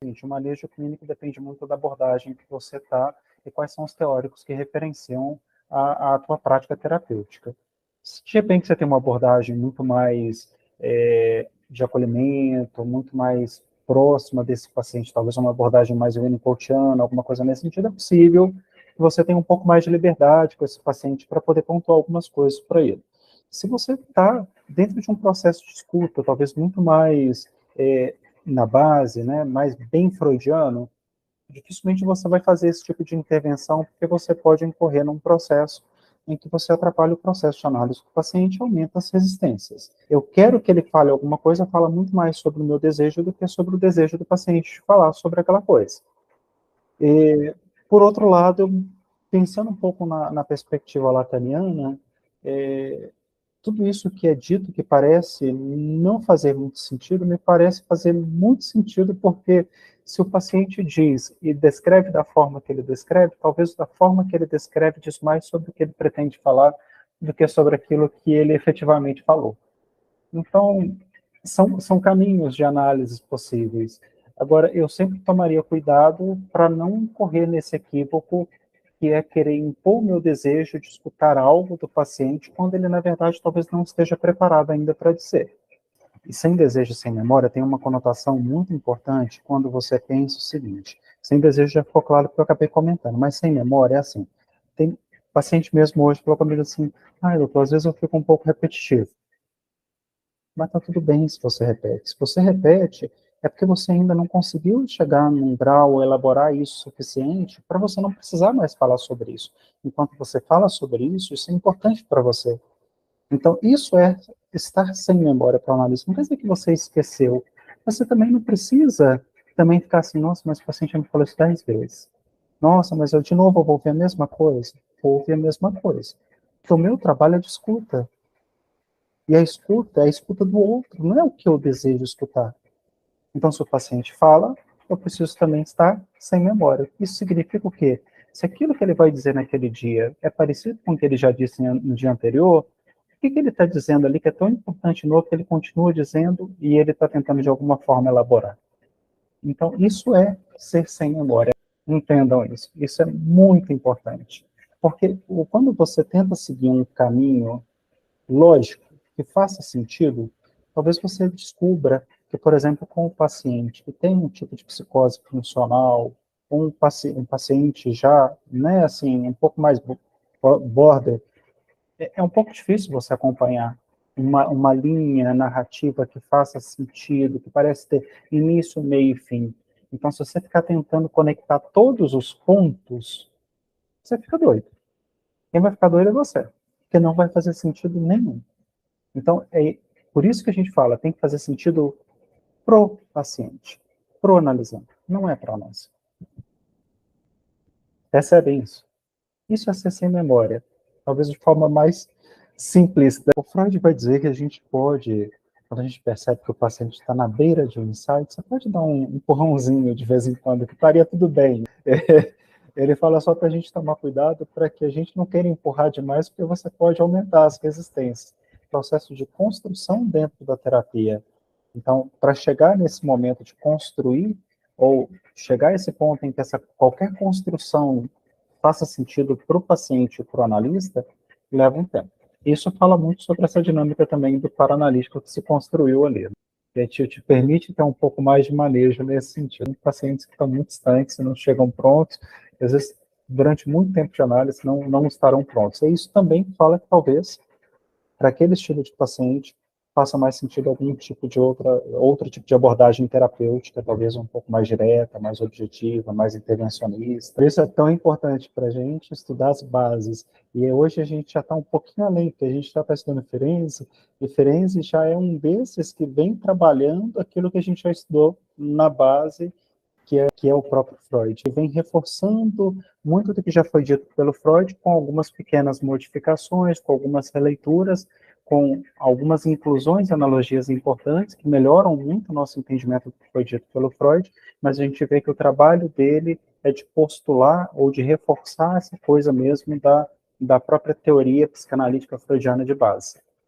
O manejo clínico depende muito da abordagem que você está e quais são os teóricos que referenciam a tua prática terapêutica. Se de repente você tem uma abordagem muito mais de acolhimento, muito mais próxima desse paciente, talvez uma abordagem mais winnicottiana, alguma coisa nesse sentido, é possível que você tenha um pouco mais de liberdade com esse paciente para poder pontuar algumas coisas para ele. Se você está dentro de um processo de escuta, talvez muito mais na base, né, mais bem freudiano, dificilmente você vai fazer esse tipo de intervenção, porque você pode incorrer num processo em que você atrapalha o processo de análise do paciente e aumenta as resistências. Eu quero que ele fale alguma coisa, fala muito mais sobre o meu desejo do que sobre o desejo do paciente de falar sobre aquela coisa. E, por outro lado, pensando um pouco na perspectiva lacaniana, tudo isso que é dito, que parece não fazer muito sentido, me parece fazer muito sentido, porque se o paciente diz e descreve da forma que ele descreve, talvez da forma que ele descreve diz mais sobre o que ele pretende falar do que sobre aquilo que ele efetivamente falou. Então, são caminhos de análise possíveis. Agora, eu sempre tomaria cuidado para não correr nesse equívoco que é querer impor o meu desejo de escutar algo do paciente, quando ele, na verdade, talvez não esteja preparado ainda para dizer. E sem desejo, sem memória, tem uma conotação muito importante quando você pensa o seguinte: sem desejo já ficou claro que eu acabei comentando, mas sem memória é assim. Tem paciente mesmo hoje falou comigo assim: doutor, às vezes eu fico um pouco repetitivo. Mas está tudo bem se você repete. Se você repete, é porque você ainda não conseguiu chegar num grau, elaborar isso o suficiente para você não precisar mais falar sobre isso. Enquanto você fala sobre isso, isso é importante para você. Então, isso é estar sem memória para o analista. Não quer dizer que você esqueceu. Você também não precisa também ficar assim: nossa, mas o paciente já me falou isso 10 vezes. Nossa, mas eu de novo vou ouvir a mesma coisa. Vou ouvir a mesma coisa. Então, o meu trabalho é de escuta. E a escuta é a escuta do outro, não é o que eu desejo escutar. Então, se o paciente fala, eu preciso também estar sem memória. Isso significa o quê? Se aquilo que ele vai dizer naquele dia é parecido com o que ele já disse no dia anterior, o que ele está dizendo ali que é tão importante novo que ele continua dizendo e ele está tentando de alguma forma elaborar? Então, isso é ser sem memória. Entendam isso. Isso é muito importante. Porque quando você tenta seguir um caminho lógico, que faça sentido, talvez você descubra que, por exemplo, com o paciente que tem um tipo de psicose funcional, um paciente já, né, assim, um pouco mais border, é um pouco difícil você acompanhar uma linha narrativa que faça sentido, que parece ter início, meio e fim. Então, se você ficar tentando conectar todos os pontos, você fica doido. Quem vai ficar doido é você, porque não vai fazer sentido nenhum. Então, é por isso que a gente fala, tem que fazer sentido pro paciente, pro analisando, não é para nós. Percebem isso? Isso é ser sem memória, talvez de forma mais simples. O Freud vai dizer que a gente pode, quando a gente percebe que o paciente está na beira de um insight, você pode dar um empurrãozinho de vez em quando, que estaria tudo bem. Ele fala só para a gente tomar cuidado para que a gente não queira empurrar demais, porque você pode aumentar as resistências. Processo de construção dentro da terapia. Então, para chegar nesse momento de construir, ou chegar a esse ponto em que qualquer construção faça sentido para o paciente e para o analista, leva um tempo. Isso fala muito sobre essa dinâmica também do paraanalítico que se construiu ali. Que te permite ter um pouco mais de manejo nesse sentido. Tem pacientes que estão muito distantes, não chegam prontos, às vezes, durante muito tempo de análise, não estarão prontos. E isso também fala que talvez, para aquele estilo de paciente, faça mais sentido algum tipo de outro tipo de abordagem terapêutica, talvez um pouco mais direta, mais objetiva, mais intervencionista. Por isso é tão importante para a gente estudar as bases. E hoje a gente já está um pouquinho além, porque a gente já está estudando Ferenczi, e Ferenczi já é um desses que vem trabalhando aquilo que a gente já estudou na base, que é o próprio Freud. Ele vem reforçando muito do que já foi dito pelo Freud, com algumas pequenas modificações, com algumas releituras, com algumas inclusões e analogias importantes, que melhoram muito o nosso entendimento do que foi dito pelo Freud, mas a gente vê que o trabalho dele é de postular ou de reforçar essa coisa mesmo da própria teoria psicanalítica freudiana de base.